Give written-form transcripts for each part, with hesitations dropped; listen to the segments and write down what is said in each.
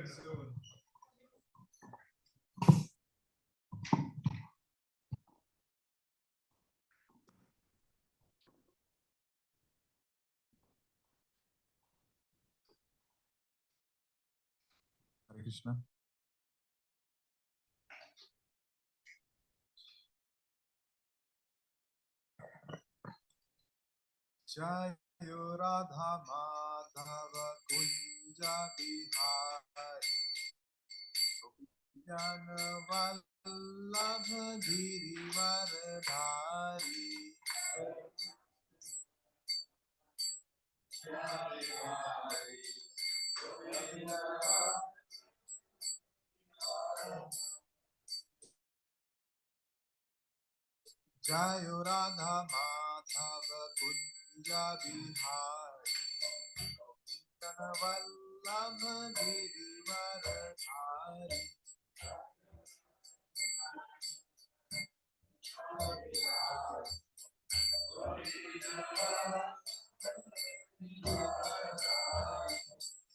Hare Krishna. Jayo Radha Madhava Kunja Bihari Jana Vallabha Girivaradhari Jayo Radha Madhava Kunja Bihari Jana Vallabha Girivaradhari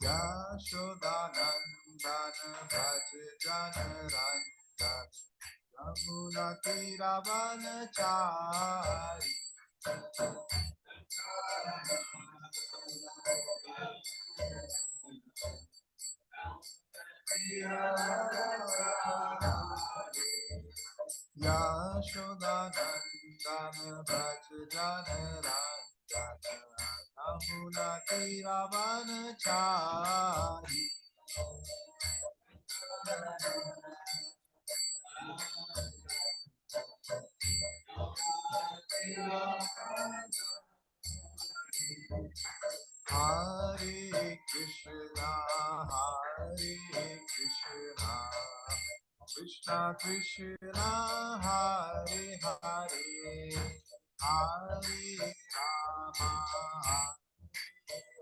Yashodanandana Bhaj Jana Ranjan Yamuna Tiravanachari Yashodanandana Bhaj Jana Ranjan Yamuna Tiravanachari Hare Krishna, Krishna Krishna, Hare Hare, Hare Rama,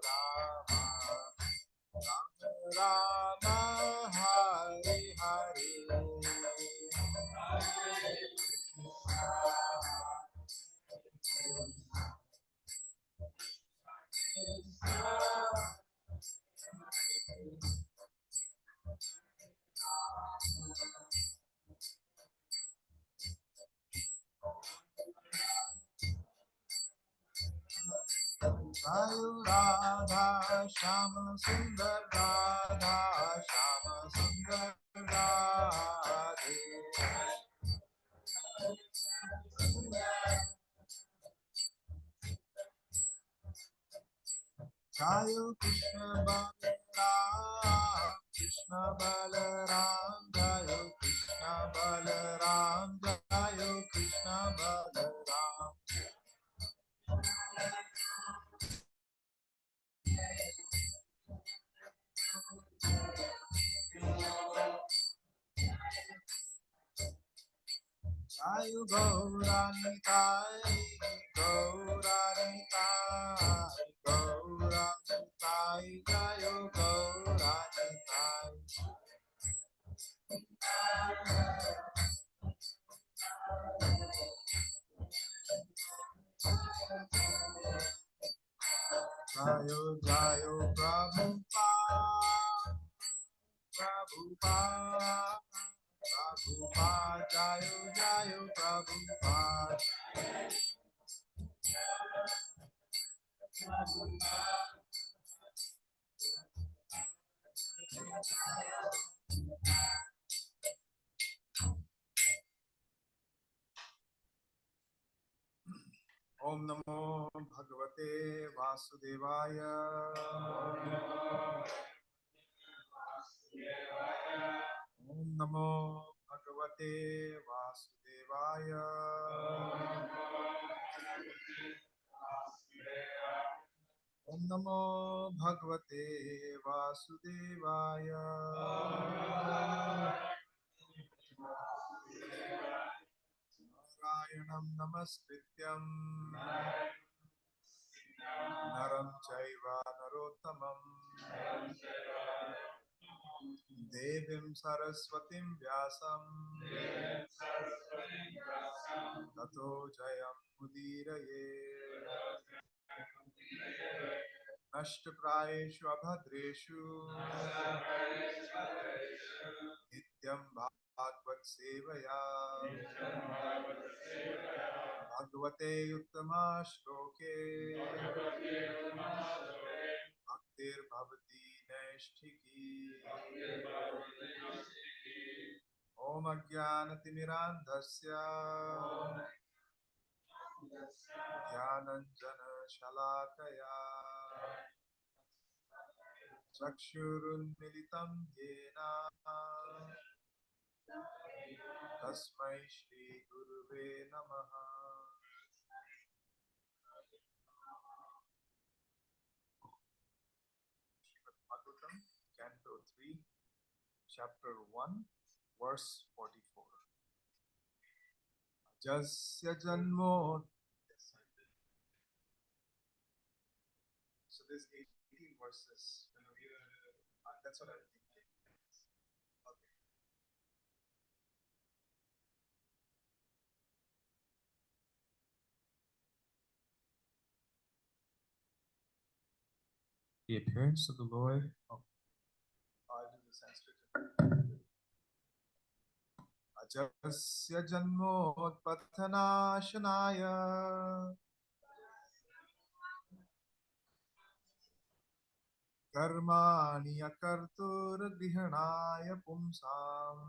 Rama, Rama, Hare Hare. Jayo Radha Shama Sundar Radha Shama Sundar Radhe Jayo Krishna Balaram Krishna Balaram Jayo Krishna Balaram Jayo Krishna Balaram Jayo Gauranitai Gauranitai Gauranitai Jayo Gauranitai Jayo Jayo Prabhupada Prabhupada Prabhupada Jayo Jayo Prabhupada Om Namo Bhagavate Vasudevaya Om Namo Bhagavate Vasudevaya Om Namo Bhagavate Vasudevaya Narayanam Namaskrityam Naram Chaiva Narottamam Devim Saraswatim Vyasam Tato Jayam Mudiraye नष्टप्रायेषु अभद्रेषु नित्यं भागवत सेवया भगवते उत्तमा श्लोके भक्तिर्भवति नैष्ठिकी ॐ अज्ञानतिमिरान्धस्य ज्ञानञ्जनशलाकया चक्षुरुन्मिलितं येन तस्मै श्रीगुरुवे नमः। Bhagavatam, Canto 3, Chapter 1, Verse 44. Jasya janmo. So there's 18 verses. That's what I'm thinking. Okay. The appearance of the Lord. Oh, I'll do the Sanskrit. Ajasya janmotpathanashanaya कर्माणि अकर्तुर्गृहणाय पुंसाम्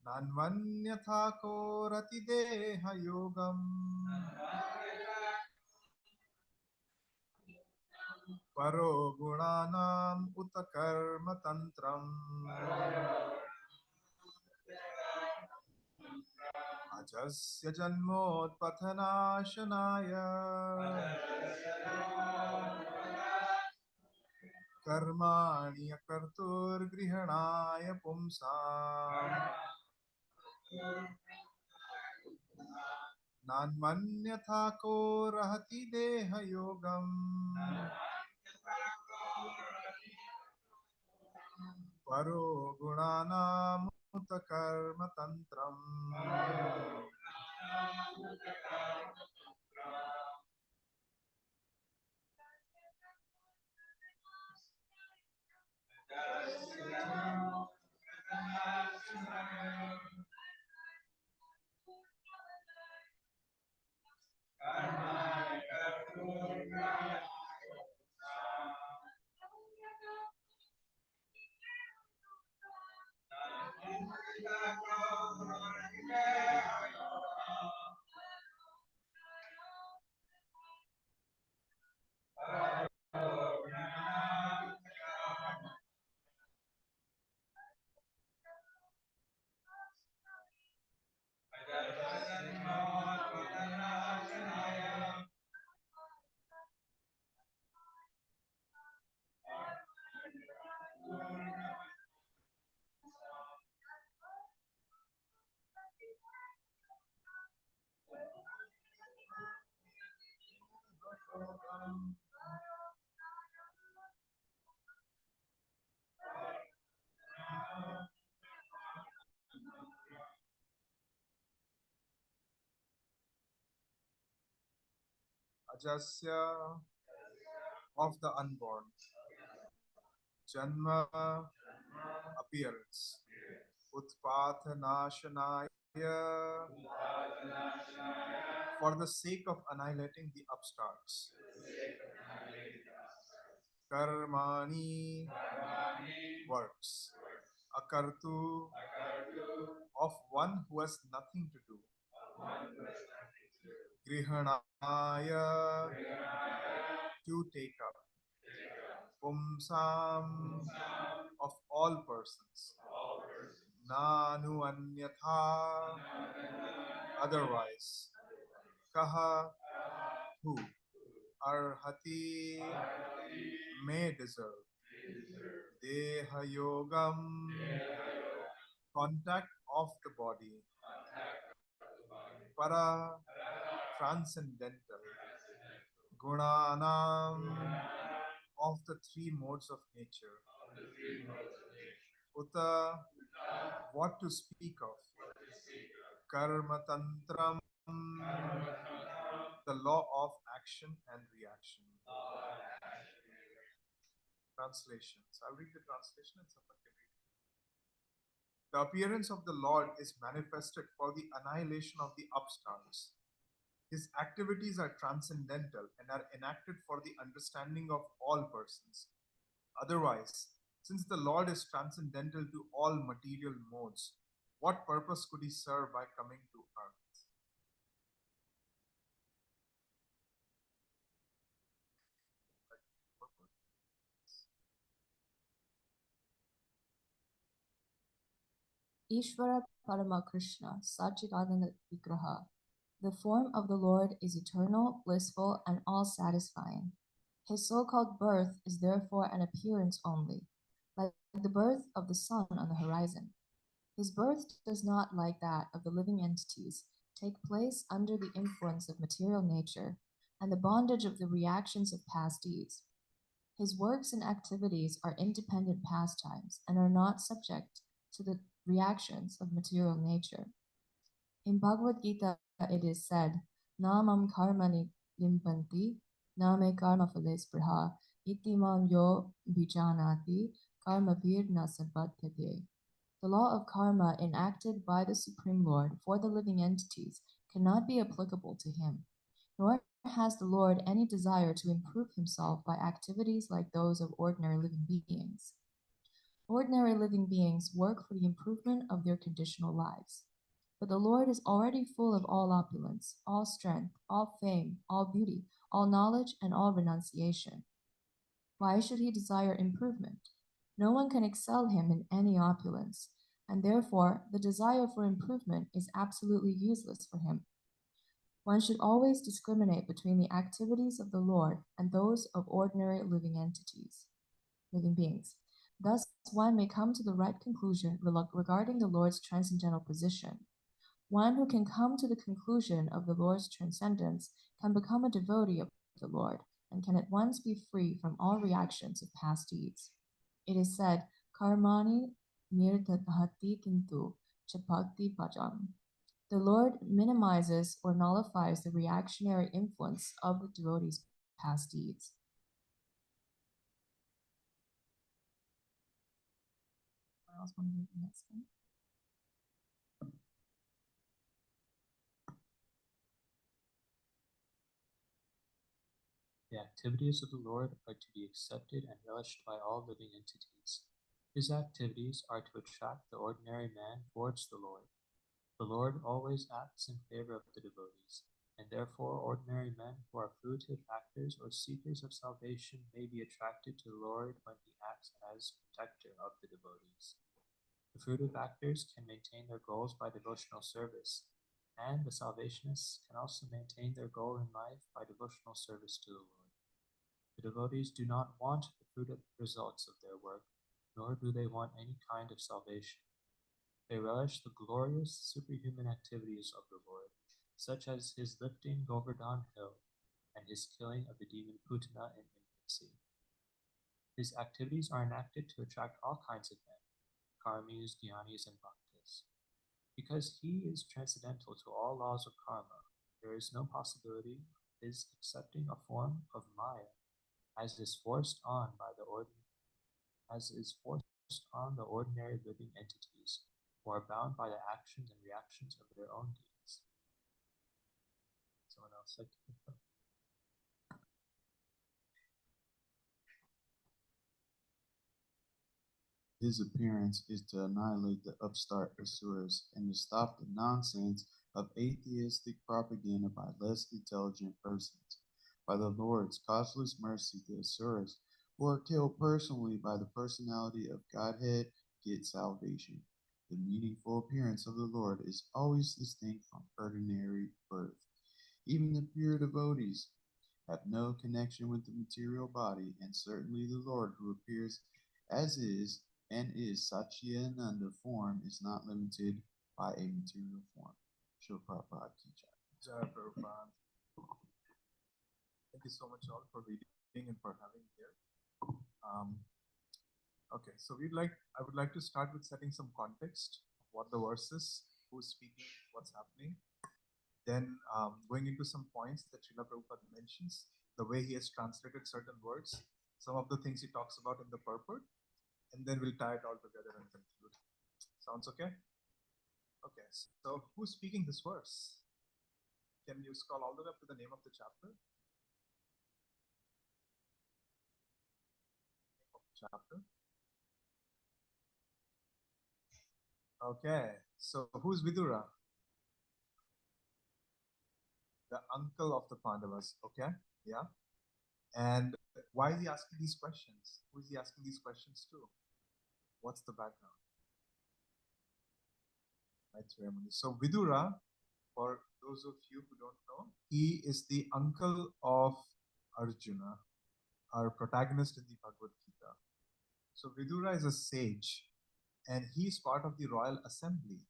नान्वन्यथा कोरतिदेहयोगम् परो गुणानाम् उत कर्मतन्त्रम् अजस्य जन्मोत्पथनाशनाय कर्माणि अकर्तुर्गृहणाय पुंसाम् नान्मन्यथा को रहति देहयोगम् परो गुणानामुत कर्मतन्त्रम् Ajasya, of the unborn. Janma, appearance. Utpathanashanaya, for the sake of annihilating the upstarts. Karmani, works. Akartu, of one who has nothing to do. Grihanaya, to take up. Pumsam, of all persons. Nanu anyatha, otherwise. Kaha, who. Arhati, may deserve. Deha yogam, contact of the body. Para, transcendental. Gunanam, of the three modes of nature. Uta, what to speak of. Karma tantram, the law of action and reaction. Translation. So I'll read the translation and someone can read it. The appearance of the Lord is manifested for the annihilation of the upstarts. His activities are transcendental and are enacted for the understanding of all persons. Otherwise, since the Lord is transcendental to all material modes, what purpose could he serve by coming to earth? Ishvara Paramakrishna Satchidananda Vigraha. The form of the Lord is eternal, blissful, and all-satisfying. His so-called birth is therefore an appearance only, like the birth of the sun on the horizon. His birth does not, like that of the living entities, take place under the influence of material nature and the bondage of the reactions of past deeds. His works and activities are independent pastimes and are not subject to the reactions of material nature. In Bhagavad Gita, it is said, Namam karmani limpanti, name karma phales praha, itimam yo bijanati, karma virna sabhatyate. The law of karma enacted by the Supreme Lord for the living entities cannot be applicable to him, nor has the Lord any desire to improve himself by activities like those of ordinary living beings. Ordinary living beings work for the improvement of their conditional lives. But the Lord is already full of all opulence, all strength, all fame, all beauty, all knowledge, and all renunciation. Why should he desire improvement? No one can excel him in any opulence, and therefore the desire for improvement is absolutely useless for him. One should always discriminate between the activities of the Lord and those of ordinary living entities, living beings. Thus, one may come to the right conclusion regarding the Lord's transcendental position. One who can come to the conclusion of the Lord's transcendence can become a devotee of the Lord and can at once be free from all reactions of past deeds. It is said, Karmani nirdhati kintu chapakti bhajam. The Lord minimizes or nullifies the reactionary influence of the devotee's past deeds. I also want to read the next one. The activities of the Lord are to be accepted and relished by all living entities. His activities are to attract the ordinary man towards the Lord. The Lord always acts in favor of the devotees, and therefore ordinary men who are fruitive actors or seekers of salvation may be attracted to the Lord when he acts as protector of the devotees. The fruitive actors can maintain their goals by devotional service, and the salvationists can also maintain their goal in life by devotional service to the Lord. The devotees do not want the fruitive results of their work, nor do they want any kind of salvation. They relish the glorious superhuman activities of the Lord, such as his lifting Govardhan Hill and his killing of the demon Putana in infancy. His activities are enacted to attract all kinds of men, karmis, jnanis, and bhaktas. Because he is transcendental to all laws of karma, there is no possibility of his accepting a form of maya, as is forced on the ordinary living entities, who are bound by the actions and reactions of their own deeds. Someone else like to pick up? His appearance is to annihilate the upstart asuras and to stop the nonsense of atheistic propaganda by less intelligent persons. By the Lord's causeless mercy, the asuras, who are killed personally by the personality of Godhead, get salvation. The meaningful appearance of the Lord is always distinct from ordinary birth. Even the pure devotees have no connection with the material body, and certainly the Lord who appears as is and is Satchidananda form is not limited by a material form. Srila Prabhupada ki jai. Jai Prabhupada. Thank you so much all for reading and for having me here. Okay, so I would like to start with setting some context of what the verse is, who's speaking, what's happening. then going into some points that Srila Prabhupada mentions, the way he has translated certain words, some of the things he talks about in the purport, and then we'll tie it all together and conclude. Sounds okay? Okay, so who's speaking this verse? Can you scroll all the way up to the name of the chapter? Chapter. Okay, so who's Vidura? The uncle of the Pandavas. Okay, yeah. And why is he asking these questions? Who is he asking these questions to? What's the background? Right, so Vidura, for those of you who don't know, he is the uncle of Arjuna, our protagonist in the Bhagavad Gita. So Vidura is a sage, and he's part of the royal assembly.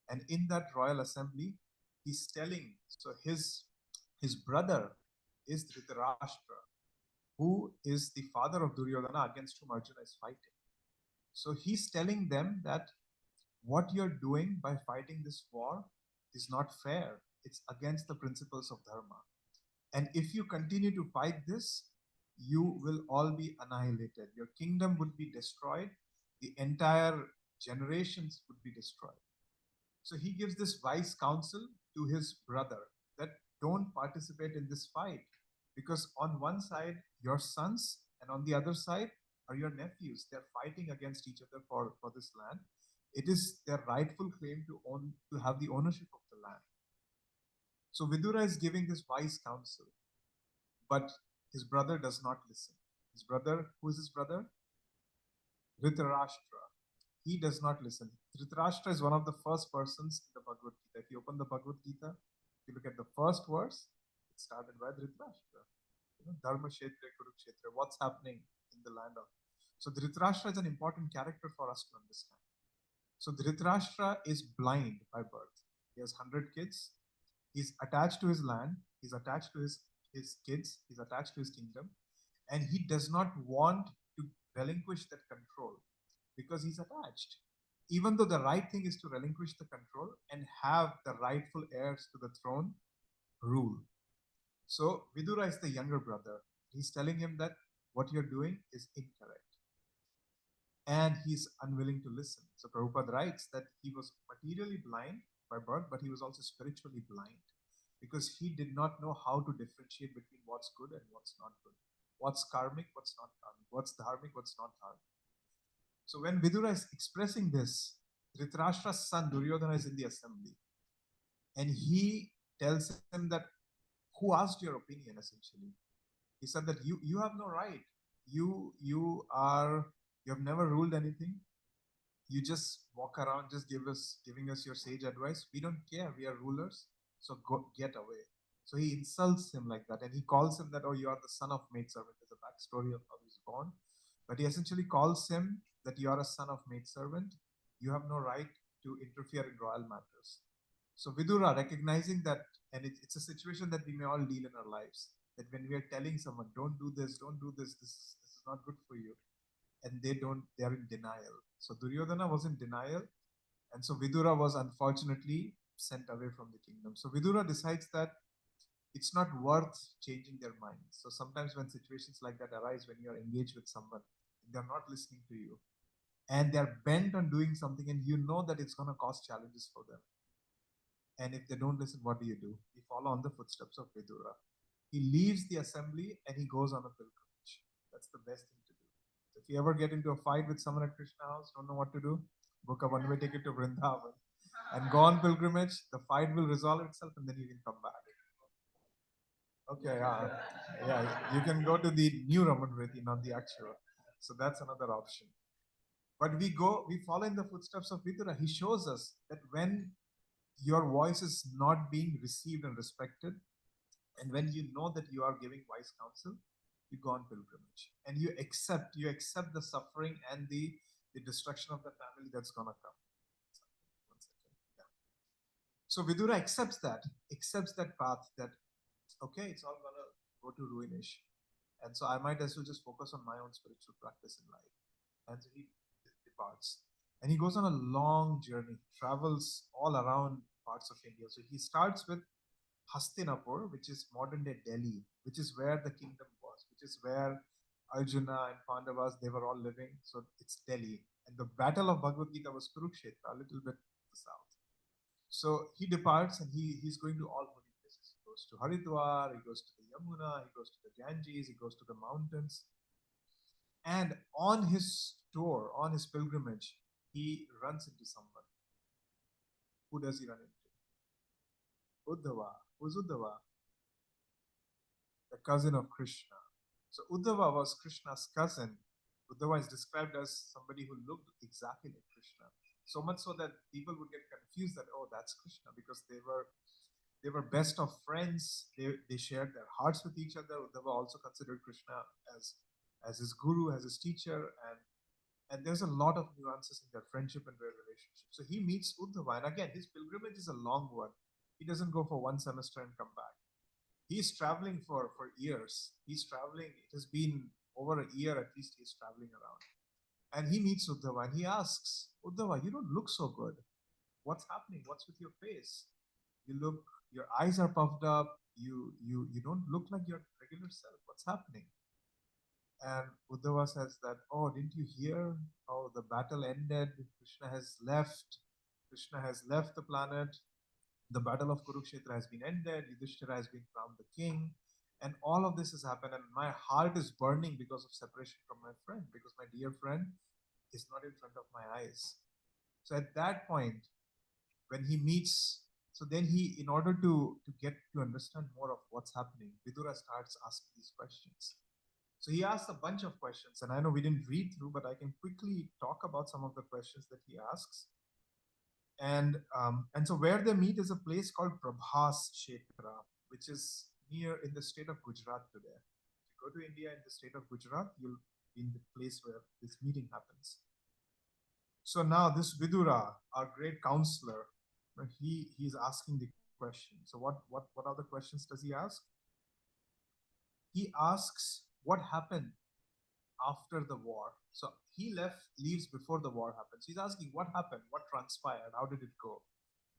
And in that royal assembly, he's telling, so his brother is Dhritarashtra, who is the father of Duryodhana against whom Arjuna is fighting. So he's telling them that what you're doing by fighting this war is not fair. It's against the principles of Dharma. And if you continue to fight this, you will all be annihilated. Your kingdom would be destroyed. The entire generations would be destroyed. So he gives this wise counsel to his brother that don't participate in this fight, because on one side, your sons, and on the other side are your nephews. They're fighting against each other for this land. It is their rightful claim to have the ownership of the land. So Vidura is giving this wise counsel, but his brother does not listen. His brother, who is his brother? Dhritarashtra. He does not listen. Dhritarashtra is one of the first persons in the Bhagavad Gita. If you open the Bhagavad Gita, if you look at the first verse, it started by Dhritarashtra. Dharma Kshetra, Kurukshetra, what's happening in the land of. So Dhritarashtra is an important character for us to understand. So Dhritarashtra is blind by birth. He has 100 kids. He's attached to his land. He's attached to his kids. He's attached to his kingdom. And he does not want to relinquish that control because he's attached. Even though the right thing is to relinquish the control and have the rightful heirs to the throne rule. So Vidura is the younger brother. He's telling him that what you're doing is incorrect. And he's unwilling to listen. So Prabhupada writes that he was materially blind by birth, but he was also spiritually blind because he did not know how to differentiate between what's good and what's not good. What's karmic, what's not karmic, what's dharmic, what's not dharmic. So when Vidura is expressing this, Dhritarashtra's son Duryodhana is in the assembly. And he tells him that, who asked your opinion essentially? He said that you have no right. You have never ruled anything. You just walk around just giving us your sage advice. We don't care. We are rulers. So get away. So he insults him like that. And he calls him that, oh, you are the son of maidservant. There's a backstory of how he's born. But he essentially calls him that you are a son of maidservant. You have no right to interfere in royal matters. So Vidura, recognizing that, and it's a situation that we may all deal in our lives, that when we are telling someone, don't do this, this is not good for you, and they are in denial. So Duryodhana was in denial, and so Vidura was unfortunately sent away from the kingdom. So Vidura decides that it's not worth changing their minds. So sometimes when situations like that arise, when you are engaged with someone, they're not listening to you, and they're bent on doing something, and you know that it's going to cause challenges for them. And if they don't listen, what do? You follow on the footsteps of Vidura. He leaves the assembly and he goes on a pilgrimage. That's the best thing to do. So if you ever get into a fight with someone at Krishna house, don't know what to do, book a one-way ticket to Vrindavan and go on pilgrimage. The fight will resolve itself and then you can come back. Okay, yeah, you can go to the new Ramanvriti, not the actual. So that's another option. But we follow in the footsteps of Vidura. He shows us that when your voice is not being received and respected, and when you know that you are giving wise counsel, you go on pilgrimage and you accept the suffering and the destruction of the family that's gonna come. One second. Yeah. So Vidura accepts that path, that okay, it's all gonna go to ruination, and so I might as well just focus on my own spiritual practice in life. And so he departs, and he goes on a long journey, travels all around parts of India. So he starts with Hastinapur, which is modern day Delhi, which is where the kingdom was, which is where Arjuna and Pandavas they were all living. So it's Delhi. And the battle of Bhagavad Gita was Kurukshetra, a little bit to the south. So he departs and he's going to all holy places. He goes to Haridwar, he goes to the Yamuna, he goes to the Ganges, he goes to the mountains. And on his tour, on his pilgrimage, he runs into someone. Who does he run into? Uddhava. Who's Uddhava? The cousin of Krishna. So Uddhava was Krishna's cousin. Uddhava is described as somebody who looked exactly like Krishna. So much so that people would get confused that, oh, that's Krishna, because they were best of friends. They shared their hearts with each other. Uddhava also considered Krishna as his guru, as his teacher, and there's a lot of nuances in their friendship and their relationship. So he meets Uddhava, and again, his pilgrimage is a long one. He doesn't go for one semester and come back. He's traveling for years. He's traveling. It has been over a year at least. He's traveling around, and he meets Uddhava, and he asks, Uddhava, you don't look so good. What's happening? What's with your face? Your eyes are puffed up. You don't look like your regular self. What's happening? And Uddhava says that, oh, didn't you hear how the battle ended? Krishna has left. Krishna has left the planet. The battle of Kurukshetra has been ended. Yudhishthira has been crowned the king. And all of this has happened. And my heart is burning because of separation from my friend, because my dear friend is not in front of my eyes. So at that point, when he meets, so then he, in order to get to understand more of what's happening, Vidura starts asking these questions. So he asks a bunch of questions, and I know we didn't read through, but I can quickly talk about some of the questions that he asks. And so where they meet is a place called Prabhas Kshetra, which is near in the state of Gujarat today. If you go to India in the state of Gujarat, you'll be in the place where this meeting happens. So now this Vidura, our great counselor, he's asking the question. So what other questions does he ask? He asks what happened after the war. So he leaves before the war happens. He's asking what happened, what transpired, how did it go,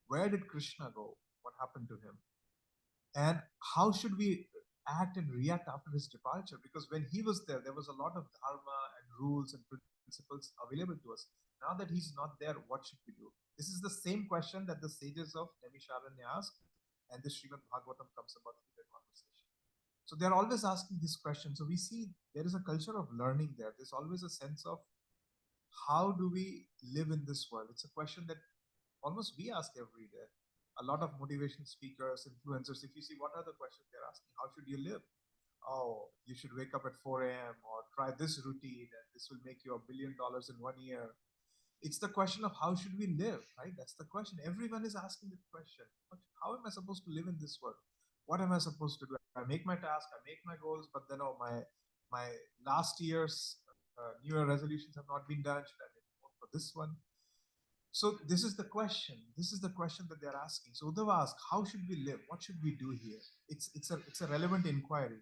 where did Krishna go, what happened to him, and how should we act and react after his departure? Because when he was there was a lot of dharma and rules and principles available to us. Now that he's not there, what should we do? This is the same question that the sages of Naimisharanya ask, and the Srimad Bhagavatam comes about through their conversation. So they're always asking this question. So we see there is a culture of learning there. There's always a sense of how do we live in this world? It's a question that almost we ask every day. A lot of motivation speakers, influencers, if you see what are the questions they're asking, how should you live? Oh, you should wake up at 4 a.m. or try this routine and this will make you $1 billion in 1 year. It's the question of how should we live, right? That's the question. Everyone is asking the question. How am I supposed to live in this world? What am I supposed to do? I make my task, I make my goals, but then my last year's New Year resolutions have not been done. Should I make more for this one? So this is the question. This is the question that they're asking. So Uddhava asks, how should we live? What should we do here? It's a relevant inquiry.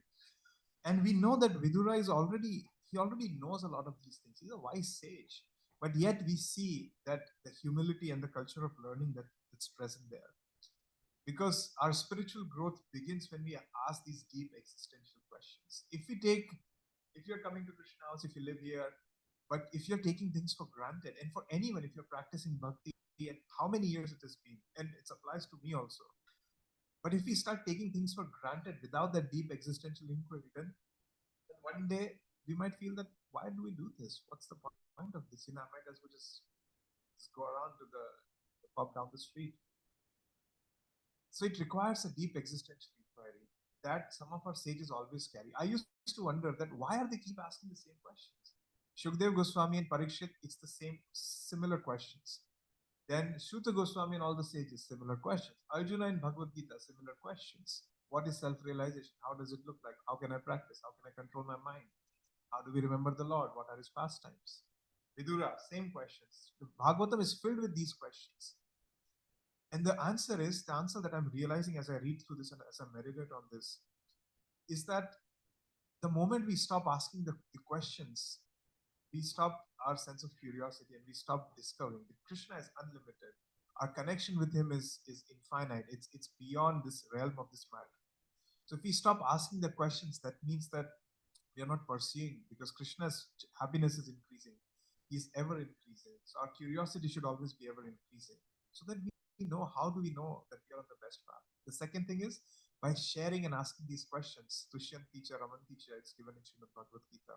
And we know that Vidura is he already knows a lot of these things. He's a wise sage. But yet we see that the humility and the culture of learning that's present there. Because our spiritual growth begins when we ask these deep existential questions. If you're coming to Krishna house, if you live here, but if you're taking things for granted, and for anyone, if you're practicing bhakti, and how many years it has been, and it applies to me also. But if we start taking things for granted without that deep existential inquiry, then one day we might feel that why do we do this? What's the point of this? I might as well just go around to the pub down the street. So it requires a deep existential inquiry that some of our sages always carry. I used to wonder that why are they keep asking the same questions? Shukdev Goswami and Parikshit, it's the same similar questions. Then Shuta Goswami and all the sages, similar questions. Arjuna in Bhagavad Gita, similar questions. What is self-realization? How does it look like? How can I practice? How can I control my mind? How do we remember the Lord? What are his pastimes? Vidura, same questions. The Bhagavatam is filled with these questions. And the answer that I'm realizing as I read through this and as I meditate on this, is that the moment we stop asking the questions, we stop our sense of curiosity and we stop discovering that Krishna is unlimited. Our connection with him is infinite. It's beyond this realm of this matter. So if we stop asking the questions, that means that we are not pursuing, because Krishna's happiness is increasing. He's ever increasing. So our curiosity should always be ever increasing. So that we know, how do we know that we are on the best path? The second thing is by sharing and asking these questions. Tushyant teacher, Raman teacher, it's given in Srimad Bhagavad Gita,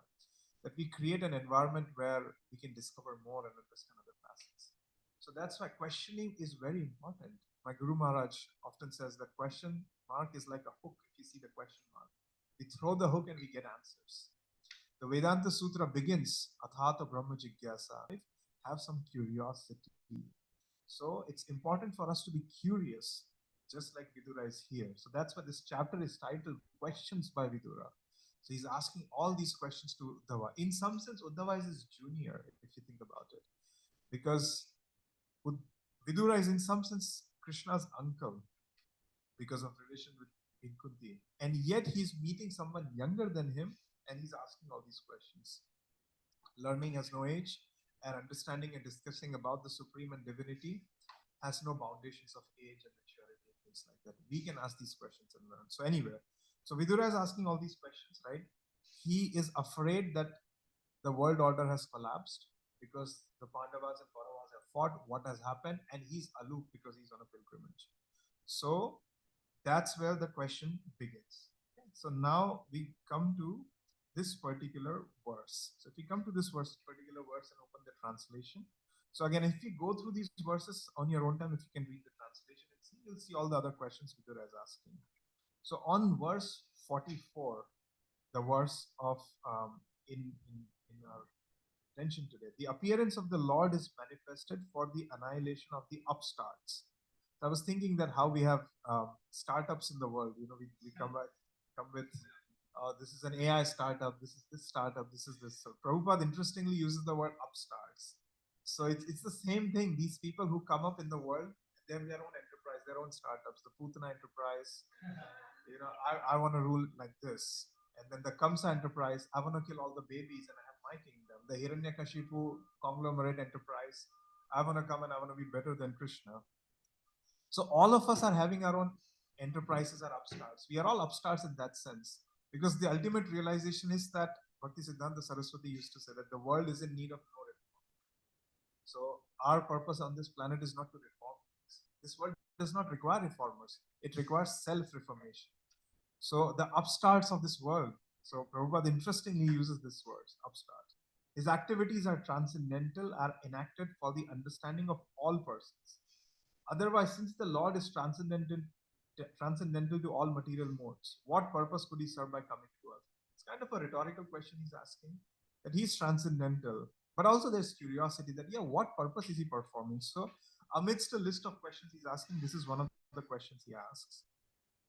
that we create an environment where we can discover more and understand other facets. So that's why questioning is very important. My Guru Maharaj often says that question mark is like a hook. If you see the question mark, we throw the hook and we get answers. The Vedanta Sutra begins, Athata Brahma Jigyasa. Have some curiosity. So it's important for us to be curious, just like Vidura is here. So that's why this chapter is titled Questions by Vidura. So he's asking all these questions to Uddhava. In some sense, Uddhava is his junior, if you think about it. Because Vidura is in some sense Krishna's uncle because of relation with Kunti. And yet he's meeting someone younger than him and he's asking all these questions. Learning has no age, and understanding and discussing about the Supreme and divinity has no foundations of age and maturity and things like that. We can ask these questions and learn. So anyway, so Vidura is asking all these questions, right? He is afraid that the world order has collapsed because the Pandavas and Kauravas have fought. What has happened? And he's aloof because he's on a pilgrimage. So that's where the question begins. Okay. So now we come to this particular verse. So if we come to this particular verse and open the translation. So again, if you go through these verses on your own time, if you can read the translation and see, you'll see all the other questions Vidura is asking. So on verse 44, the verse of in our attention today, the appearance of the Lord is manifested for the annihilation of the upstarts. So I was thinking that how we have startups in the world. You know, we come with this is an AI startup, this is this startup, this is this. So Prabhupada interestingly uses the word upstarts. So it's the same thing. These people who come up in the world, they have their own enterprise, their own startups. The Putana enterprise, you know, I want to rule like this. And then the Kamsa enterprise, I want to kill all the babies and I have my kingdom. The Hiranyakashipu conglomerate enterprise, I want to come and I want to be better than Krishna. So all of us are having our own enterprises or upstarts. We are all upstarts in that sense. Because the ultimate realization is that Bhakti Siddhanta Saraswati used to say that the world is in need of no reform. So our purpose on this planet is not to reform. This world does not require reformers. It requires self-reformation. So the upstarts of this world. So Prabhupada interestingly uses this word, upstart. His activities are transcendental, are enacted for the understanding of all persons. Otherwise, since the Lord is transcendental to all material modes, what purpose could he serve by coming to us? It's kind of a rhetorical question he's asking, that he's transcendental, but also there's curiosity that, yeah, what purpose is he performing? So amidst a list of questions he's asking, this is one of the questions he asks.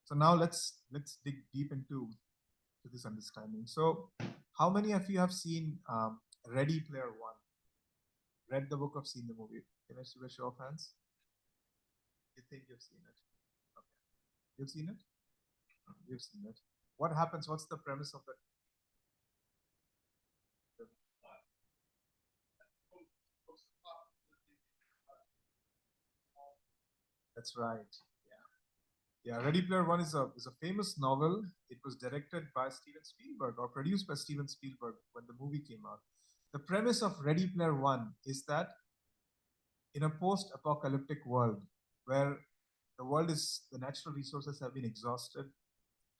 So now let's dig deep into this understanding. So how many of you have seen Ready Player One? Read the book or seen the movie? Can I see a show of hands? You think you've seen it? Okay. You've seen it? You've seen it. What happens? What's the premise of it? That's right. Yeah. Yeah. Ready Player One is a famous novel. It was directed by Steven Spielberg or produced by Steven Spielberg when the movie came out. The premise of Ready Player One is that in a post-apocalyptic world where the natural resources have been exhausted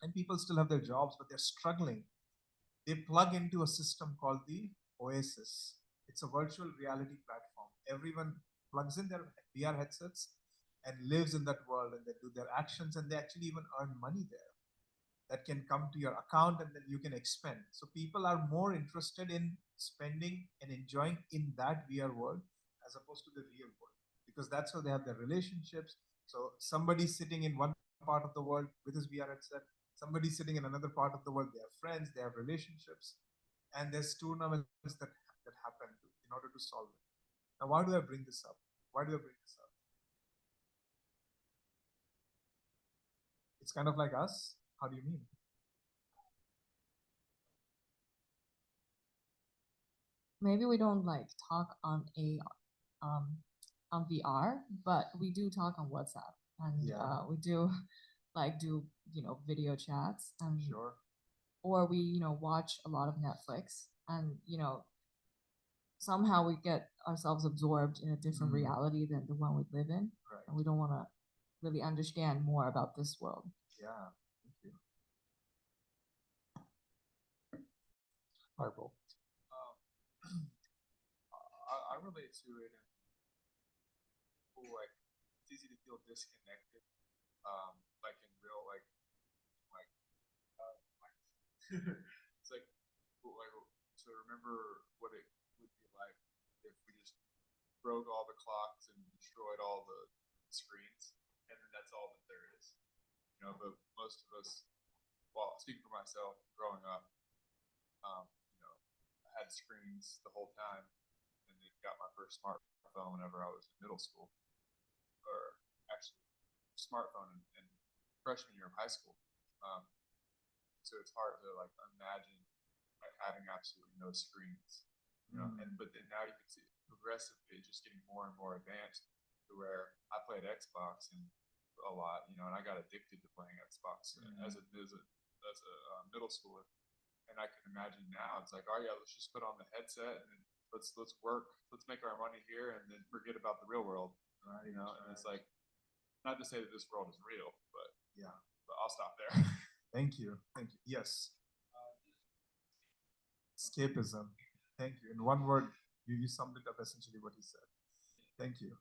and people still have their jobs, but they're struggling, they plug into a system called the Oasis. It's a virtual reality platform. Everyone plugs in their VR headsets and lives in that world, and they do their actions, and they actually even earn money there that can come to your account and then you can expend. So people are more interested in spending and enjoying in that VR world as opposed to the real world, because that's where they have their relationships. So somebody's sitting in one part of the world with his VR headset, somebody's sitting in another part of the world, they have friends, they have relationships, and there's tournaments that happen in order to solve it. Now, why do I bring this up? Why do I bring this up? It's kind of like us. How do you mean? Maybe we don't like talk on a on VR, but we do talk on WhatsApp, and Yeah. we do do video chats, and Sure. or we watch a lot of Netflix, and somehow we get ourselves absorbed in a different reality than the one we live in, Right. and we don't want to really understand more about this world. Yeah. Thank you. Marble. I relate to it, and like it's easy to feel disconnected, like in real, like, it's like to remember what it would be like if we just broke all the clocks and destroyed all the screens, and then that's all that there is. But most of us, well, speaking for myself, growing up, I had screens the whole time, and then got my first smartphone whenever I was in middle school, or actually smartphone in freshman year of high school. So it's hard to imagine having absolutely no screens, but then now you can see progressively just getting more and more advanced to where I played Xbox and a lot, and I got addicted to playing Xbox as a middle schooler. And I can imagine now it's like, oh yeah, let's just put on the headset and let's work, let's make our money here, and then forget about the real world, And it's like, not to say that this world is real, but yeah, but I'll stop there. Thank you. Yes. Escapism. Thank you. In one word, you summed it up essentially what he said. Thank you.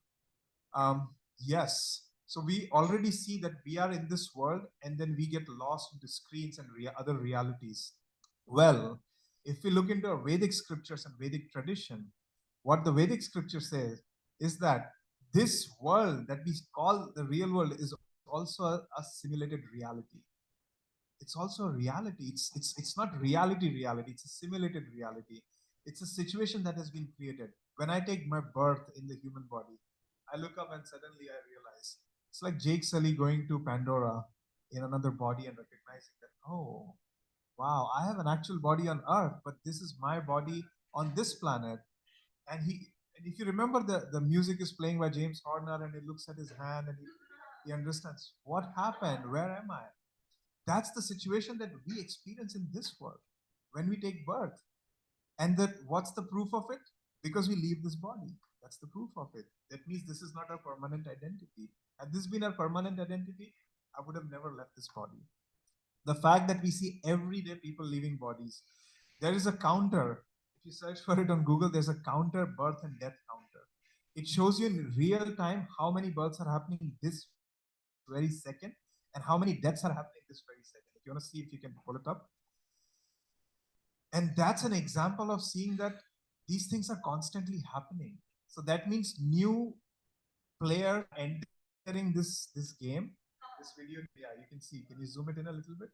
Yes. So we already see that we are in this world, and then we get lost into screens and other realities. Well, if we look into Vedic scriptures and Vedic tradition, what the Vedic scripture says is that this world that we call the real world is also a simulated reality. It's also a reality. It's not reality. It's a simulated reality. It's a situation that has been created. When I take my birth in the human body, I look up and suddenly I realize it's like Jake Sully going to Pandora in another body and recognizing that, oh, wow, I have an actual body on Earth, but this is my body on this planet. And if you remember, the music is playing by James Horner, and he looks at his hand and he understands what happened, where am I? That's the situation that we experience in this world when we take birth. And that what's the proof of it? Because we leave this body. That's the proof of it. That means this is not our permanent identity. Had this been our permanent identity, I would have never left this body. The fact that we see everyday people leaving bodies, there is a counter. If you search for it on Google, there's a counter, birth and death counter. It shows you in real time how many births are happening this very second and how many deaths are happening this very second. If you want to see, if you can pull it up. And that's an example of seeing that these things are constantly happening. So that means new players entering this game. This video, yeah, you can see. Can you zoom it in a little bit?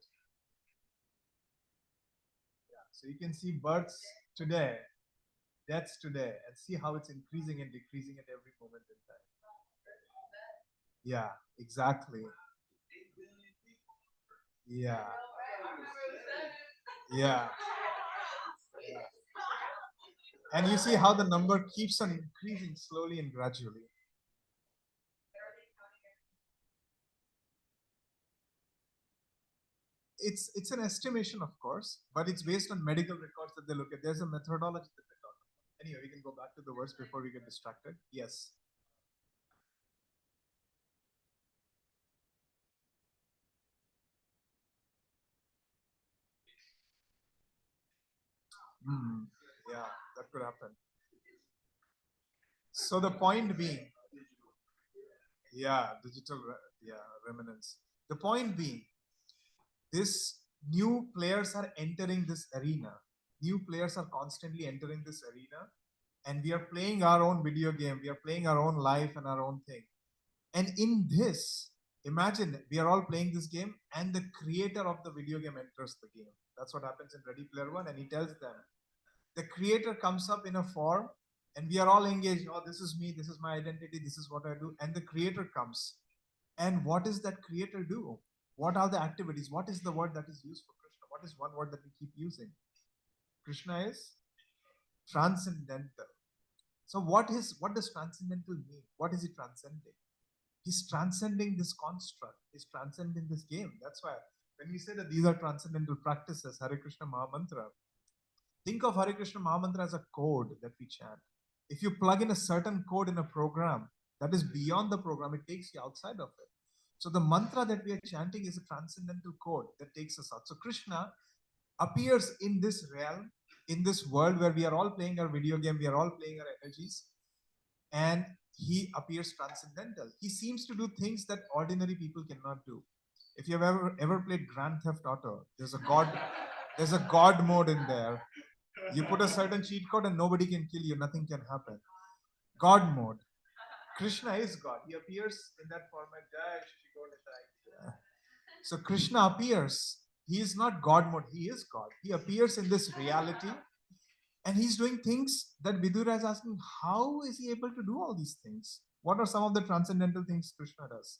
Yeah, so you can see births today, deaths today, and see how it's increasing and decreasing at every moment in time. Yeah, exactly. Yeah. Yeah. And you see how the number keeps on increasing slowly and gradually. It's an estimation, of course, but it's based on medical records that they look at. There's a methodology that they talk about. Anyway, we can go back to the verse before we get distracted. Yes. Yeah, that could happen. So the point being, yeah, remnants. The point being, this new players are entering this arena. New players are constantly entering this arena, and we are playing our own video game. We are playing our own life and our own thing. And in this, imagine we are all playing this game, and the creator of the video game enters the game. That's what happens in Ready Player One, and he tells them, the creator comes up in a form, and we are all engaged. Oh, this is me, this is my identity, this is what I do. And the creator comes. And what does that creator do? What are the activities? What is the word that is used for Krishna? What is one word that we keep using? Krishna is transcendental. So what does transcendental mean? What is he transcending? He's transcending this construct. He's transcending this game. That's why when we say that these are transcendental practices, Hare Krishna Mahamantra, think of Hare Krishna Mahamantra as a code that we chant. If you plug in a certain code in a program that is beyond the program, it takes you outside of it. So the mantra that we are chanting is a transcendental code that takes us out. So Krishna appears in this realm, in this world where we are all playing our video game, we are all playing our energies, and he appears transcendental. He seems to do things that ordinary people cannot do. If you've ever played Grand Theft Auto, there's a god mode in there. You put a certain cheat code and nobody can kill you, nothing can happen. God mode. Krishna is God. He appears in that format. So Krishna appears. He is not God mode. He is God. He appears in this reality, and he's doing things that Vidura is asking, how is he able to do all these things? What are some of the transcendental things Krishna does?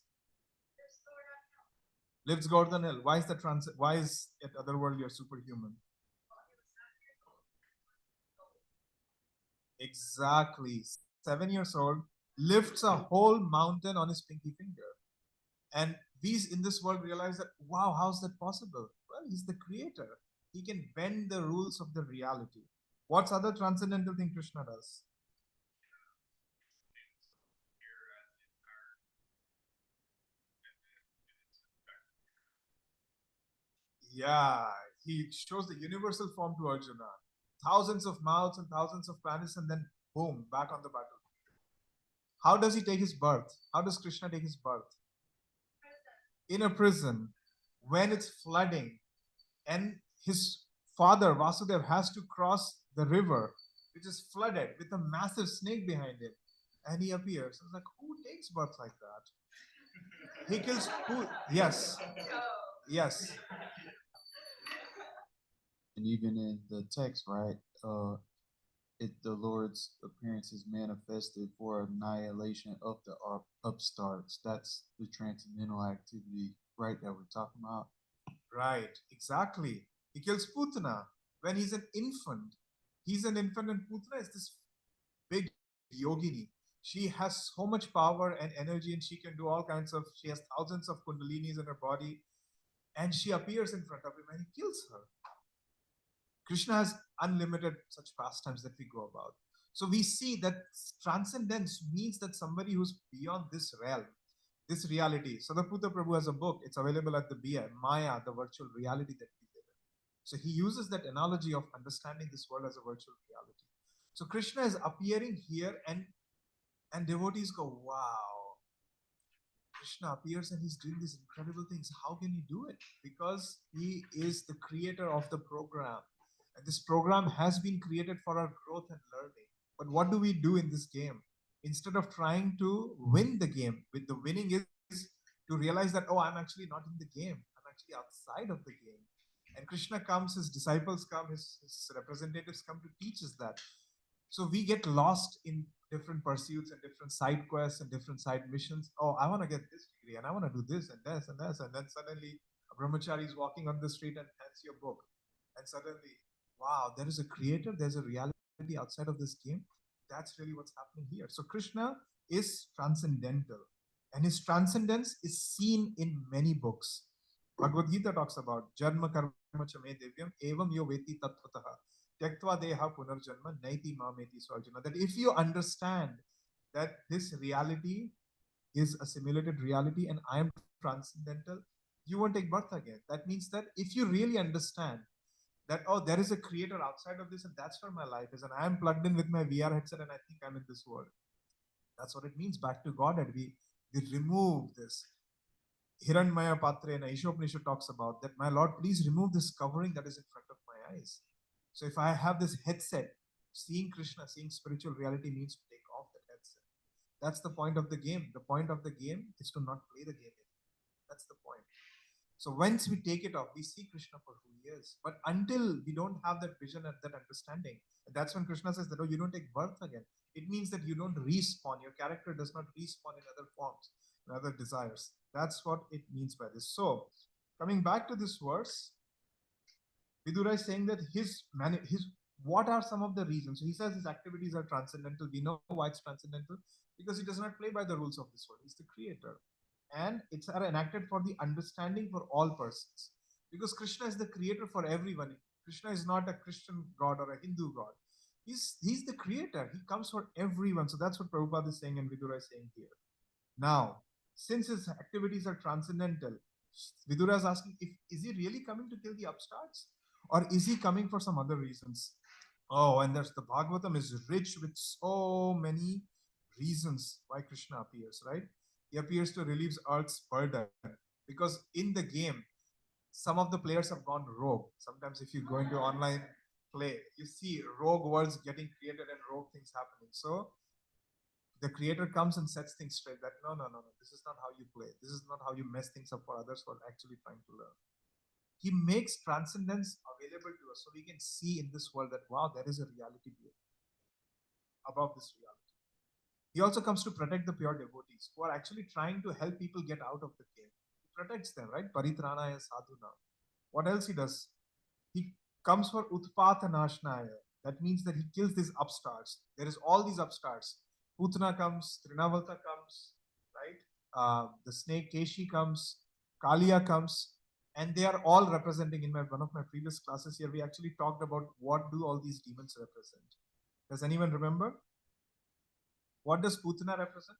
Lives God on hill. Why is it otherworldly or superhuman? Exactly. 7 years old, lifts a whole mountain on his pinky finger. And we in this world realize that, wow, how's that possible? Well, he's the creator. He can bend the rules of the reality. What's other transcendental thing Krishna does? Yeah, he shows the universal form to Arjuna. Thousands of mouths and thousands of planets, and then boom, back on the battlefield. How does he take his birth? How does Krishna take his birth? In a prison, when it's flooding, and his father Vasudev has to cross the river, which is flooded with a massive snake behind it, and he appears. It's like, who takes birth like that? He kills who? Yes, yes. And even in the text, right, the Lord's appearance is manifested for annihilation of the upstarts. That's the transcendental activity, right, that we're talking about. Right, exactly. He kills Putana when he's an infant. He's an infant, and Putana is this big yogini. She has so much power and energy, and she can do all kinds of. She has thousands of kundalinis in her body, and she appears in front of him and he kills her. Krishna has unlimited such pastimes that we go about. So we see that transcendence means that somebody who's beyond this realm, this reality. So the Puta Prabhu has a book. It's available at the BI, Maya, the virtual reality that we live in. So he uses that analogy of understanding this world as a virtual reality. So Krishna is appearing here, and devotees go, wow, Krishna appears and he's doing these incredible things. How can he do it? Because he is the creator of the program. And this program has been created for our growth and learning. But what do we do in this game? Instead of trying to win the game, with the winning is to realize that, oh, I'm actually not in the game. I'm actually outside of the game. And Krishna comes, his disciples come, his representatives come to teach us that. So we get lost in different pursuits and different side quests and different side missions. Oh, I want to get this degree and I want to do this and this and this. And then suddenly a brahmachari is walking on the street and hands you a book. And suddenly, wow, there is a creator, there's a reality outside of this game. That's really what's happening here. So Krishna is transcendental, and his transcendence is seen in many books. Bhagavad Gita talks about Janma Karma Chame Devyam Evam Yo Veti Tattvataha Tyaktva Deha Punarjanma Naiti Mameti. So Arjuna, that if you understand that this reality is a simulated reality and I am transcendental, you won't take birth again. That means that if you really understand that, oh, there is a creator outside of this, and that's where my life is, and I am plugged in with my VR headset and I think I'm in this world. That's what it means. Back to Godhead. We remove this. Hiranmaya Patre in Ishopanishad talks about that, my Lord, please remove this covering that is in front of my eyes. So if I have this headset, seeing Krishna, seeing spiritual reality means to take off that headset. That's the point of the game. The point of the game is to not play the game anymore. That's the point. So once we take it off, we see Krishna for who he is. But until we don't have that vision and that understanding, that's when Krishna says that, oh, you don't take birth again. It means that you don't respawn. Your character does not respawn in other forms, in other desires. That's what it means by this. So coming back to this verse, Vidura is saying that his what are some of the reasons? So he says his activities are transcendental. We know why it's transcendental, because he does not play by the rules of this world. He's the creator. And it's are enacted for the understanding for all persons. Because Krishna is the creator for everyone. Krishna is not a Christian god or a Hindu god. He's the creator. He comes for everyone. So that's what Prabhupada is saying and Vidura is saying here. Now, since his activities are transcendental, Vidura is asking, if is he really coming to kill the upstarts? Or is he coming for some other reasons? Oh, and there's the Bhagavatam is rich with so many reasons why Krishna appears, right? He appears to relieve Earth's burden. Because in the game, some of the players have gone rogue. Sometimes if you go into online play, you see rogue worlds getting created and rogue things happening. So the creator comes and sets things straight that no, this is not how you play. This is not how you mess things up for others who are actually trying to learn. He makes transcendence available to us so we can see in this world that, wow, there is a reality above this reality. He also comes to protect the pure devotees who are actually trying to help people get out of the game. He protects them, right? Paritranaya sadhuna. What else he does? He comes for utpatanashnaya. That means that he kills these upstarts. There is all these upstarts. Putana comes, Trinavalta comes, right? The snake Keshi comes, Kalia comes, and they are all representing. In one of my previous classes here, we actually talked about what do all these demons represent. Does anyone remember? What does Putana represent?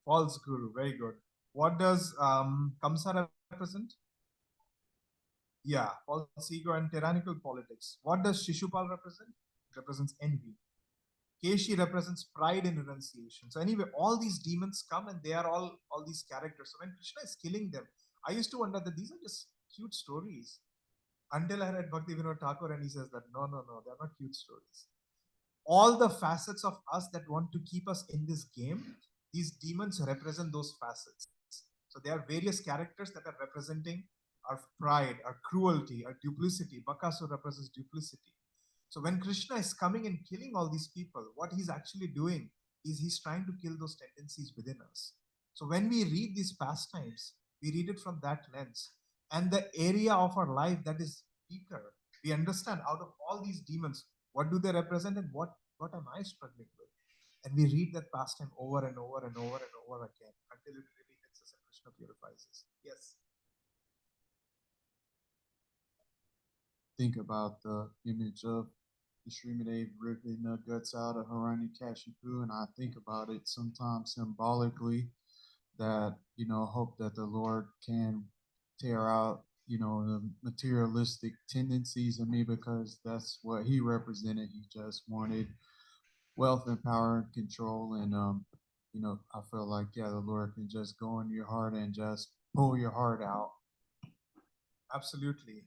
False guru. Very good. What does Kamsa represent? Yeah, false ego and tyrannical politics. What does Shishupal represent? It represents envy. Keshi represents pride and renunciation. So anyway, all these demons come and they are all these characters. So when Krishna is killing them, I used to wonder that these are just cute stories. Until I read Bhakti Vinod Thakur and he says that no, they're not cute stories. All the facets of us that want to keep us in this game, these demons represent those facets. So there are various characters that are representing our pride, our cruelty, our duplicity. Bakasur represents duplicity. So when Krishna is coming and killing all these people, what he's actually doing is he's trying to kill those tendencies within us. So when we read these pastimes, we read it from that lens. And the area of our life that is weaker, we understand out of all these demons, what do they represent and what am I struggling with? And we read that pastime over and over and over and over again until it really hits us and Krishna purifies us. Yes. Think about the image of the Srimade ripping the guts out of Hiranyakashipu, and I think about it sometimes symbolically that, hope that the Lord can tear out, the materialistic tendencies in me, because that's what he represented. He just wanted wealth and power and control. And, I feel like, yeah, the Lord can just go into your heart and just pull your heart out. Absolutely.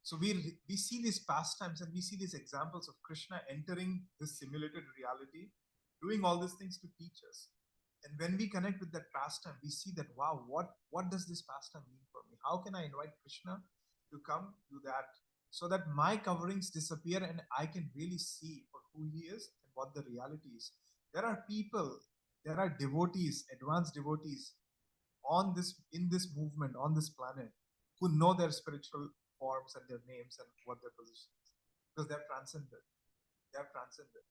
So we see these pastimes and we see these examples of Krishna entering this simulated reality, doing all these things to teach us. And when we connect with that pastime, we see that, wow, what does this pastime mean for me? How can I invite Krishna to come do that so that my coverings disappear and I can really see for who he is and what the reality is. There are people, there are devotees, advanced devotees in this movement, on this planet, who know their spiritual forms and their names and what their position is. Because they're transcended. They're transcended.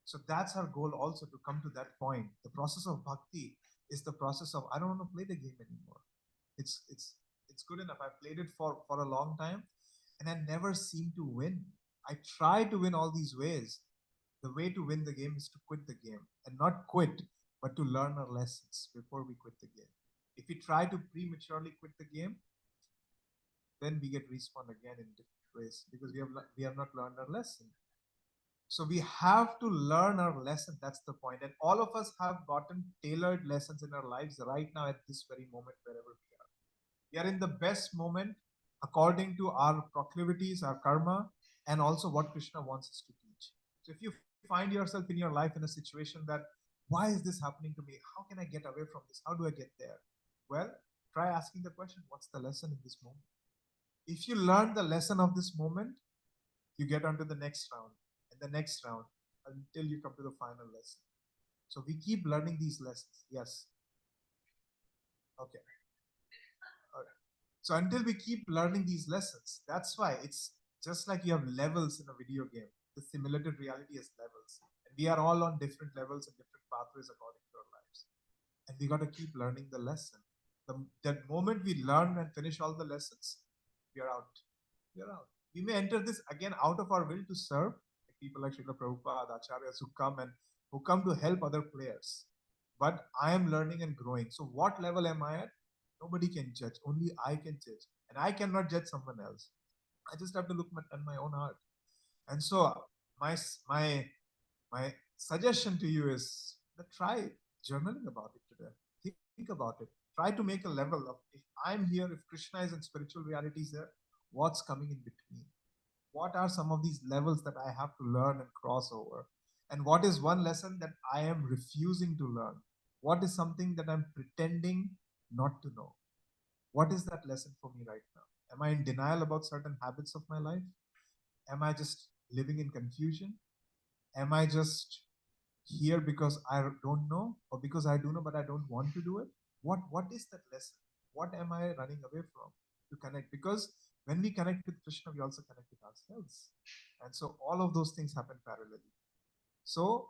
So that's our goal also, to come to that point. The process of bhakti is the process of, I don't want to play the game anymore. It's good enough. I played it for a long time and I never seem to win. I try to win all these ways. The way to win the game is to quit the game, and not quit, but to learn our lessons before we quit the game. If we try to prematurely quit the game, then we get respawned again in different ways because we have not learned our lesson. So we have to learn our lesson. That's the point. And all of us have gotten tailored lessons in our lives right now at this very moment, wherever we are. We are in the best moment according to our proclivities, our karma, and also what Krishna wants us to teach. So if you find yourself in your life in a situation that, why is this happening to me? How can I get away from this? How do I get there? Well, try asking the question, what's the lesson in this moment? If you learn the lesson of this moment, you get onto the next round and the next round until you come to the final lesson. So we keep learning these lessons. Yes. Okay. All right. So until we keep learning these lessons, that's why it's Just like you have levels in a video game, the simulated reality has levels. And we are all on different levels and different pathways according to our lives. And we got to keep learning the lesson. That moment we learn and finish all the lessons, we are out. We are out. We may enter this again out of our will to serve, like people like Srila Prabhupada, Acharyas who come to help other players. But I am learning and growing. So what level am I at? Nobody can judge. Only I can judge. And I cannot judge someone else. I just have to look at my own heart. And so my my suggestion to you is that try journaling about it today. Think about it. Try to make a level of, if I'm here, if Krishna is in spiritual realities there, what's coming in between? What are some of these levels that I have to learn and cross over? And what is one lesson that I am refusing to learn? What is something that I'm pretending not to know? What is that lesson for me right now? Am I in denial about certain habits of my life? Am I just living in confusion? Am I just here because I don't know, or because I do know but I don't want to do it? What is that lesson? What am I running away from to connect? Because when we connect with Krishna, we also connect with ourselves. And so all of those things happen parallelly. So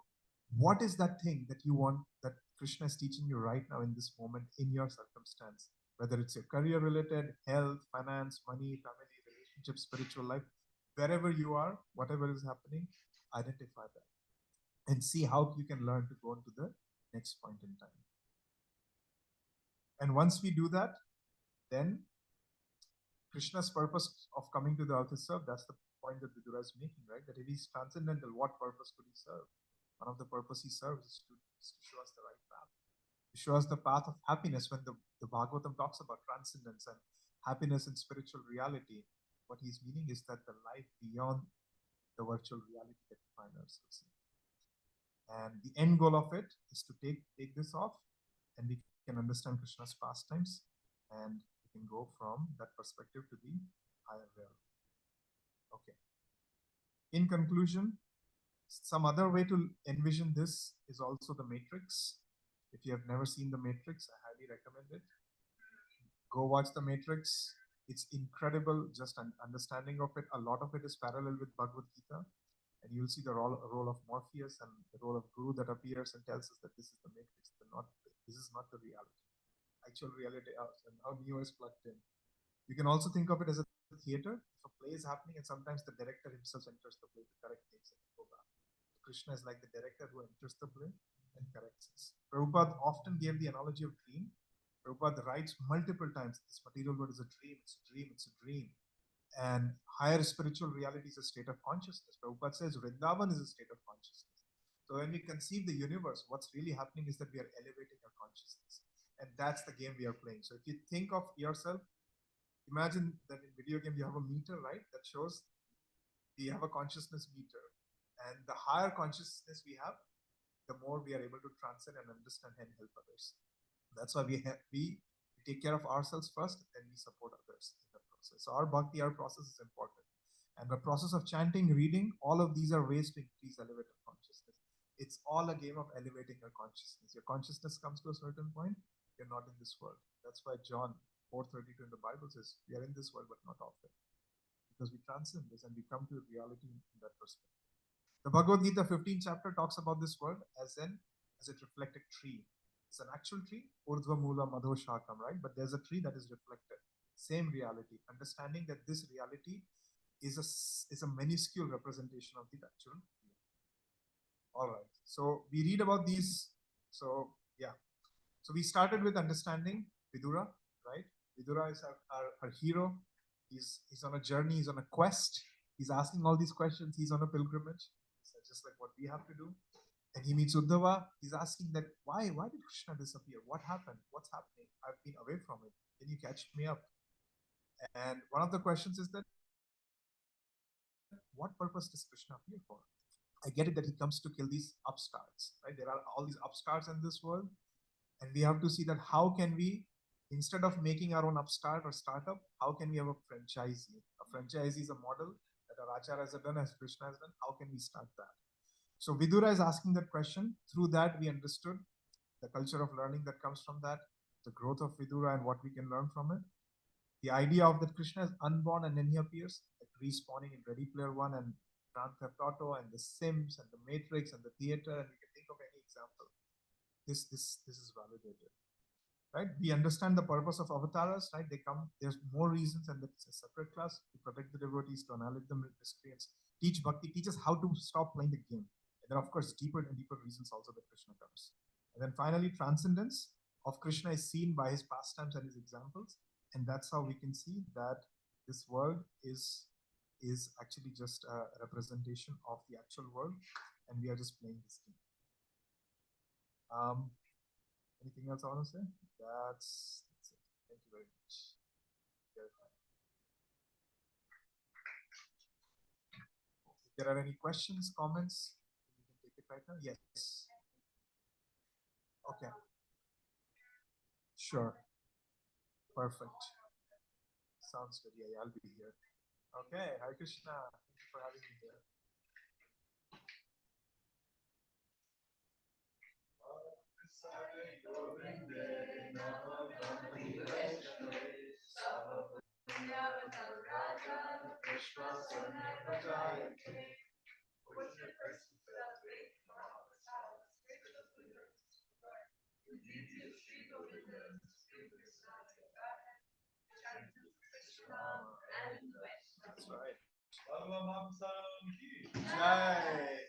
what is that thing that you want, that Krishna is teaching you right now in this moment, in your circumstance? Whether it's your career related, health, finance, money, family, relationship, spiritual life, wherever you are, whatever is happening, identify that and see how you can learn to go on to the next point in time. And once we do that, then Krishna's purpose of coming to the earth is serve. That's the point that Vidura is making, right? That if he's transcendental, what purpose could he serve? One of the purpose he serves is to show us the right path, to show us the path of happiness. When the Bhagavatam talks about transcendence and happiness in spiritual reality, what he's meaning is that the life beyond the virtual reality that we find ourselves in. And the end goal of it is to take this off, and we can understand Krishna's pastimes, and we can go from that perspective to the higher realm. Okay. In conclusion, some other way to envision this is also the Matrix. If you have never seen the Matrix, I highly recommend it. Go watch the Matrix. It's incredible, just an understanding of it. A lot of it is parallel with Bhagavad Gita. And you'll see the role of Morpheus and the role of Guru that appears and tells us that this is the Matrix. This is not the reality. Actual reality, and how Neo is plugged in. You can also think of it as a theater. If a play is happening, and sometimes the director himself enters the play to correct things and go back. Krishna is like the director who enters the play and corrects it. Prabhupada often gave the analogy of dream. Prabhupada writes multiple times, this material world is a dream, it's a dream, it's a dream. And higher spiritual reality is a state of consciousness. Prabhupada says Vrindavan is a state of consciousness. So when we conceive the universe, what's really happening is that we are elevating our consciousness. And that's the game we are playing. So if you think of yourself, imagine that in video game you have a meter, right? That shows we have a consciousness meter. And the higher consciousness we have, the more we are able to transcend and understand and help others. That's why we take care of ourselves first, and we support others in the process. So our bhakti, our process is important. And the process of chanting, reading, all of these are ways to increase elevated consciousness. It's all a game of elevating your consciousness. Your consciousness comes to a certain point, you're not in this world. That's why John 4:32 in the Bible says, we are in this world but not of it. Because we transcend this and we come to reality in that perspective. The Bhagavad Gita 15th chapter talks about this world as a reflected tree. It's an actual tree, Urdhva Mula Madho Shakam, right? But there's a tree that is reflected. Same reality. Understanding that this reality is a minuscule representation of the actual tree. All right. So we read about these. So yeah. So we started with understanding Vidura, right? Vidura is our hero. He's on a journey. He's on a quest. He's asking all these questions. He's on a pilgrimage. So just like what we have to do. And he meets Uddhava. He's asking that why did Krishna disappear? What happened? What's happening? I've been away from it. Can you catch me up? And one of the questions is that what purpose does Krishna appear for? I get it that he comes to kill these upstarts, right? There are all these upstarts in this world, and we have to see that how can we, instead of making our own upstart or startup, how can we have a franchisee? A franchisee is a model that our acharyas have done, as Krishna has done. How can we start that? So Vidura is asking that question. Through that, we understood the culture of learning that comes from that, the growth of Vidura and what we can learn from it. The idea of that Krishna is unborn and then he appears, like respawning in Ready Player One and Grand Theft Auto and The Sims and The Matrix and the theater, and we can think of any example. This is validated, right? We understand the purpose of avatars, right? They come. There's more reasons, and it's a separate class to protect the devotees, to annihilate the miscreants, teach bhakti, teach us how to stop playing the game. And then, of course, deeper and deeper reasons also that Krishna comes. And then finally, transcendence of Krishna is seen by his pastimes and his examples, and that's how we can see that this world is actually just a representation of the actual world, and we are just playing this game. Anything else I want to say? That's it. Thank you very much. If there are any questions, comments, we can take it right now. Yes. Okay. Sure. Perfect. Sounds good. Yeah, I'll be here. Okay. Hare Krishna. Thank you for having me here. That's right. Jai.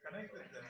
Connect with them.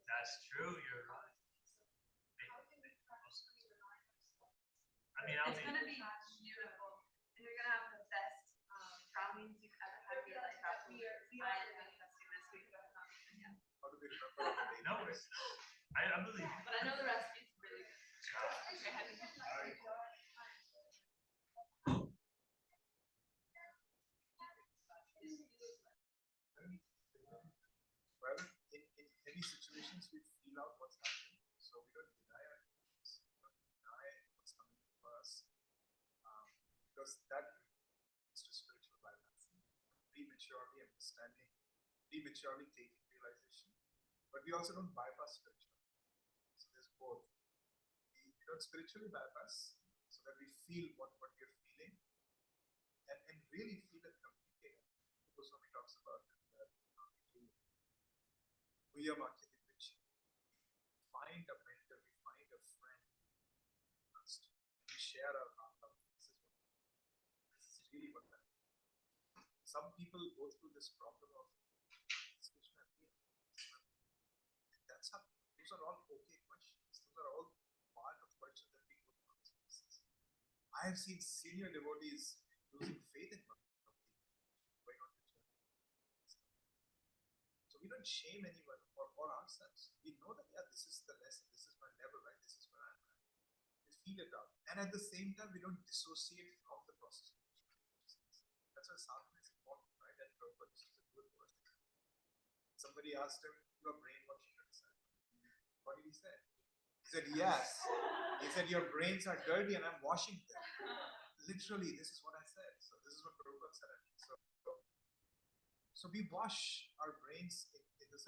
That's true. You're right. I mean, it's gonna be beautiful, and you're gonna have the best travelings you've ever had in your life. After I am going to see this week. How do we remember the name? No worries. I believe you. But I know the recipe's really good. Well, in heavy situations, we feel out what's happening. So we don't deny our feelings. We don't deny what's coming for us. Because that leads to spiritual bypass. Prematurely understanding, prematurely taking realization. But we also don't bypass spiritual. So there's both. We don't spiritually bypass so that we feel what we're feeling and really feel it completely. Goswami talks about that we are market which find a mentor, we find a friend, we share our this is really what that is. Some people go through this problem of that's how those are all okay questions. Those are all part of questions that we go through. I have seen senior devotees losing faith in bhakti, going on the journey. So we don't shame anyone or ourselves. We know that yeah, this is the lesson, this is my level, right? This is where I'm at. We feel it out. And at the same time, we don't dissociate from the process. That's why sadhana is important, right? And purpose is a good word. Somebody asked him, your brain, what should I say? What did he say? He said, yes. He said, your brains are dirty and I'm washing them. Literally, this is what I said. So this is what Prabhupada said. So we wash our brains in this.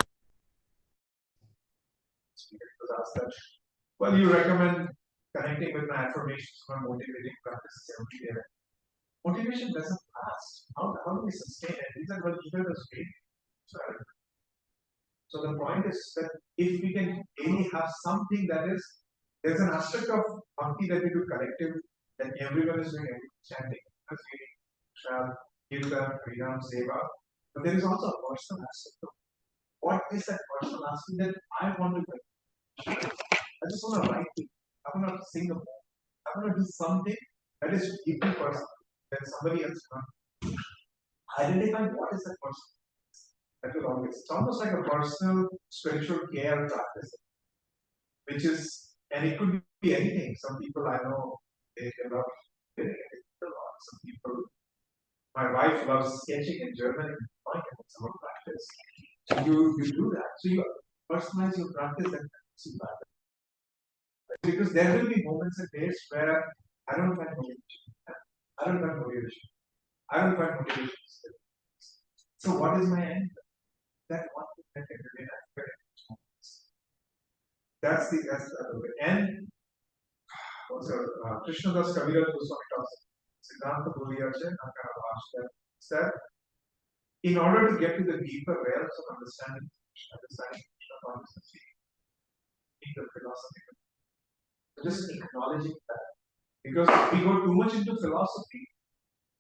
It was asked that, well, you recommend connecting with my affirmations, my motivating practices every day. Motivation doesn't last. How do we sustain it? He said, well, either the way. So the point is that if we can really have something that is, there's an aspect of bhakti that we do collective, that everyone is doing everything chanting, Kirtan, Harinam, Seva, but there is also a personal aspect of what is that personal aspect that I want to do. I just want to write it. I want to sing a poem. I want to do something that is deeply personal, that somebody else can identify what is that person. That will always. It's almost like a personal spiritual care practice, which is, and it could be anything. Some people I know, they love reading a lot. Some people, my wife loves sketching in German and it's our practice. So you do that. So you personalize your practice and see that. Because there will be moments and days where I don't find motivation. I don't find motivation. I don't find motivation. So what is my end? That one thing that can remain accurate. That's the other way. And also, Krishnadas Kavira Goswami talks Siddhanta Bhuriyacha, that in order to get to the deeper realms of understanding Krishna consciousness, in the philosophy, just acknowledging that. Because if we go too much into philosophy,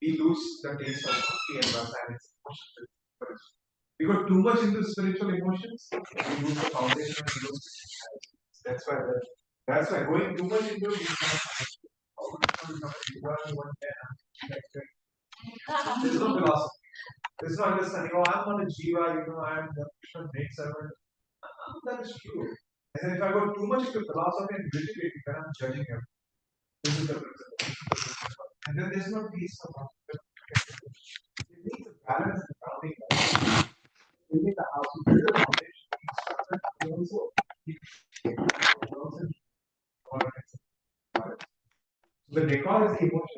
we lose the taste of bhakti and rasa and its emotions. We go too much into spiritual emotions, we lose the foundation and we lose spirituality. That's why going too much into there's no philosophy. There's no understanding. Oh, I'm not a jiva, I'm the Krishna great servant. That is true. And then if I go too much into philosophy and nitty-gritty, then I'm judging him. This is the principle. And then there's no peace of mind. It needs a balance and grounding. You need the house, you build a foundation, you also the decor is the emotion.